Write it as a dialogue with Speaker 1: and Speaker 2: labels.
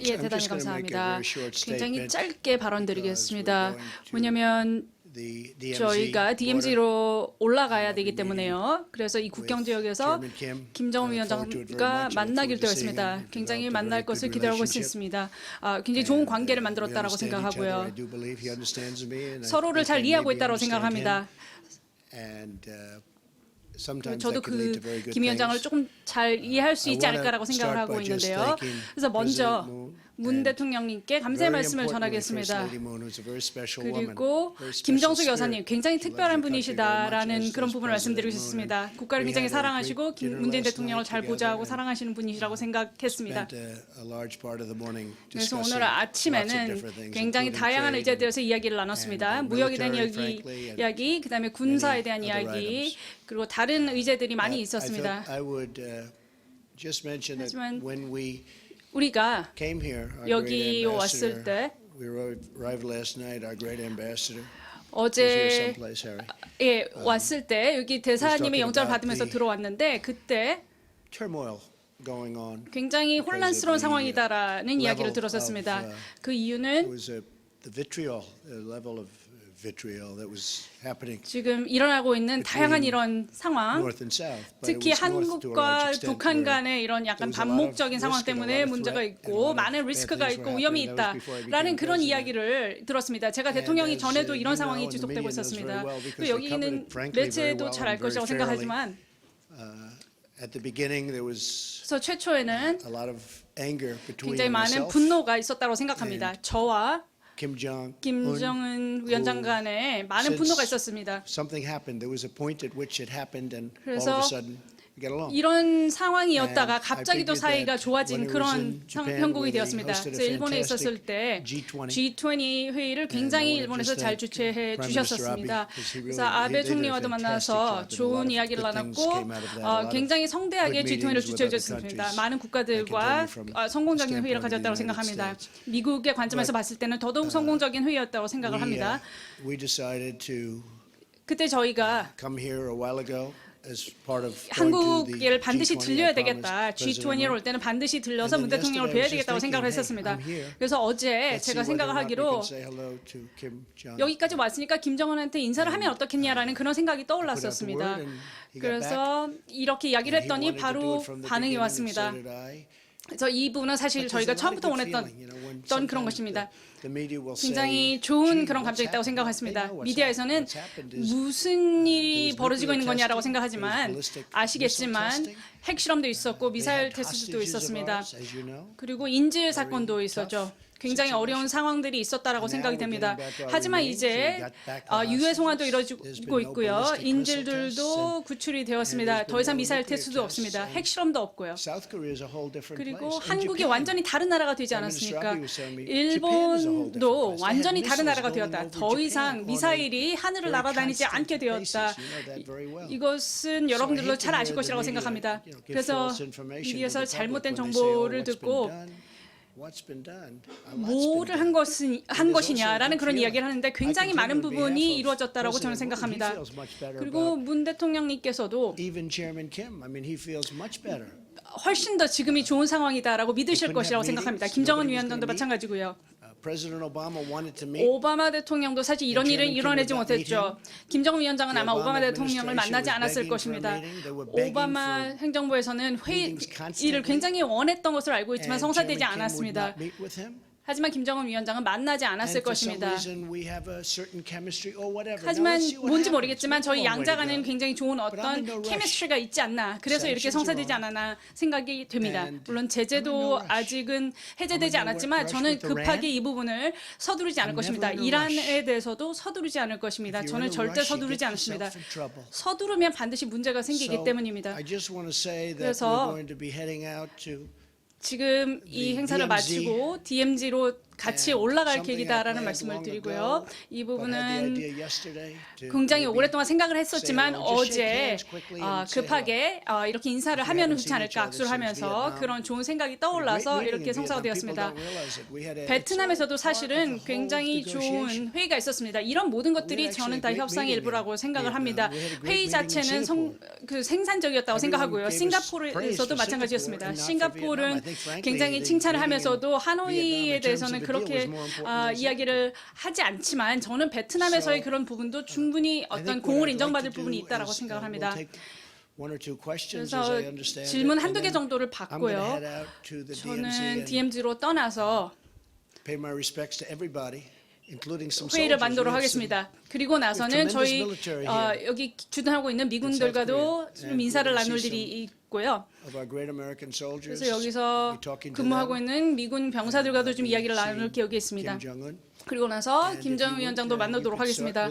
Speaker 1: 예, 대단히 감사합니다. 굉장히 짧게 발언드리겠습니다. 왜냐하면 저희가 DMZ로 올라가야 되기 때문에요. 그래서 이 국경 지역에서 김정은 위원장과 만나기로 되어 있습니다. 굉장히 만날 것을 기대하고 있습니다. 굉장히 좋은 관계를 만들었다고 생각하고요. 서로를 잘 이해하고 있다고 생각합니다. 저도 김 위원장을 조금 잘 이해할 수 있지 않을까라고 생각을 하고 있는데요. 그래서 먼저 문 대통령님께 감사의 말씀을 전하겠습니다. 그리고 김정숙 여사님 굉장히 특별한 분이시다라는 그런 부분을 말씀드리고 싶습니다. 국가를 굉장히 사랑하시고 문재인 대통령을 잘 보좌하고 사랑하시는 분이시라고 생각했습니다. 그래서 오늘 아침에는 굉장히 다양한 의제에 대해서 이야기를 나눴습니다. 무역에 대한 이야기, 그다음에 군사에 대한 이야기, 그리고 다른 의제들이 많이 있었습니다. 하지만 우리가 여기 왔을 때 어제 왔을 때 여기 대사님의 영장을 받으면서 들어왔는데 그때 굉장히 혼란스러운 상황이다라는 이야기를 들었었습니다. 그 이유는 지금 일어나고 있는 다양한 이런 상황, 특히 한국과 북한 간의 이런 약간 반목적인 상황 때문에 문제가 있고 많은 리스크가 있고 위험이 있다라는 그런 이야기를 들었습니다. 제가 대통령이 전에도 이런 상황이 지속되고 있었습니다. 또 여기 있는 매체도 잘 알 것이라고 생각하지만 그래서 최초에는 굉장히 많은 분노가 있었다고 생각합니다. 저와 김정은 위원장 간에 많은 분노가 있었습니다. 그래서 이런 상황이었다가 갑자기 또 사이가 좋아진 그런 형국이 되었습니다. 그래서 일본에 있었을 때 G20 회의를 굉장히 일본에서 잘 주최해 주셨었습니다. 그래서 아베 총리와도 만나서 좋은 이야기를 나눴고 굉장히 성대하게 G20를 주최해 주셨습니다. 많은 국가들과 성공적인 회의를 가졌다고 생각합니다. 미국의 관점에서 봤을 때는 더더욱 성공적인 회의였다고 생각을 합니다. 그때 저희가 한국을 반드시 들려야 되겠다. G20에 올 때는 반드시 들려서 문 대통령을 뵈야 되겠다고 생각을 했었습니다. 그래서 어제 제가 생각을 하기로 여기까지 왔으니까 김정은한테 인사를 하면 어떻겠냐라는 그런 생각이 떠올랐었습니다. 그래서 이렇게 이야기를 했더니 바로 반응이 왔습니다. 그래서 이 부분은 사실 저희가 처음부터 원했던 그런 것입니다. 굉장히 좋은 그런 감정이 있다고 생각했습니다. 미디어에서는 무슨 일이 벌어지고 있는 거냐라고 생각하지만 아시겠지만 핵실험도 있었고 미사일 테스트도 있었습니다. 그리고 인질 사건도 있었죠. 굉장히 어려운 상황들이 있었다라고 생각이 됩니다. 하지만 이제 유해 송환도 이루어지고 있고요. 인질들도 구출이 되었습니다. 더 이상 미사일 테스트도 없습니다. 핵실험도 없고요. 그리고 한국이 완전히 다른 나라가 되지 않았습니까? 일본도 완전히 다른 나라가 되었다. 더 이상 미사일이 하늘을 날아다니지 않게 되었다. 이것은 여러분들도 잘 아실 것이라고 생각합니다. 그래서 미디어에서 잘못된 정보를 듣고 뭐를 한 것이냐라는 그런 이야기를 하는데 굉장히 많은 부분이 이루어졌다라고 저는 생각합니다. 그리고 문 대통령님께서도 훨씬 더 지금이 좋은 상황이다라고 믿으실 것이라고 생각합니다. 김정은 위원장도 마찬가지고요. 오바마 대통령도 사실 이런 일은 이뤄내지 못했죠. 김정은 위원장은 아마 오바마 대통령을 만나지 않았을 것입니다. 오바마 행정부에서는 회의를 굉장히 원했던 것으로 알고 있지만 성사되지 않았습니다. 하지만 김정은 위원장은 만나지 않았을 것입니다. 하지만 뭔지 모르겠지만 저희 양자 간에는 굉장히 좋은 어떤 케미스트리가 있지 않나. 그래서 이렇게 성사되지 않았나 생각이 됩니다. 물론 제재도 아직은 해제되지 않았지만 저는 급하게 이 부분을 서두르지 않을 것입니다. 이란에 대해서도 서두르지 않을 것입니다. 저는 절대 서두르지 않습니다. 서두르면 반드시 문제가 생기기 때문입니다. 그래서 지금 이 행사를 마치고 DMZ로 같이 올라갈 계기다라는 말씀을 드리고요. 이 부분은 굉장히 오랫동안 생각을 했었지만 어제 급하게 이렇게 인사를 하면 좋지 않을까, 악수를 하면서 그런 좋은 생각이 떠올라서 이렇게 성사가 되었습니다. 베트남에서도 사실은 굉장히 좋은 회의가 있었습니다. 이런 모든 것들이 저는 다 협상의 일부라고 생각을 합니다. 회의 자체는 생산적이었다고 생각하고요. 싱가포르에서도 마찬가지였습니다. 싱가포르는 굉장히 칭찬을 하면서도 하노이에 대해서는 그렇게 이야기를 하지 않지만 저는 베트남에서의 그런 부분도 충분히 어떤 공을 인정받을 부분이 있다라고 생각을 합니다. 그래서 질문 한두 개 정도를 받고요. 저는 DMZ로 떠나서 회의를 만들도록 하겠습니다. 그리고 나서는 저희 여기 주둔하고 있는 미군들과도 좀 인사를 나눌 일이 있고요. 그래서 여기서 근무하고 있는 미군 병사들과도 좀 이야기를 나눌 계획이 있습니다. 그리고 나서 김정은 위원장도 만나도록 하겠습니다.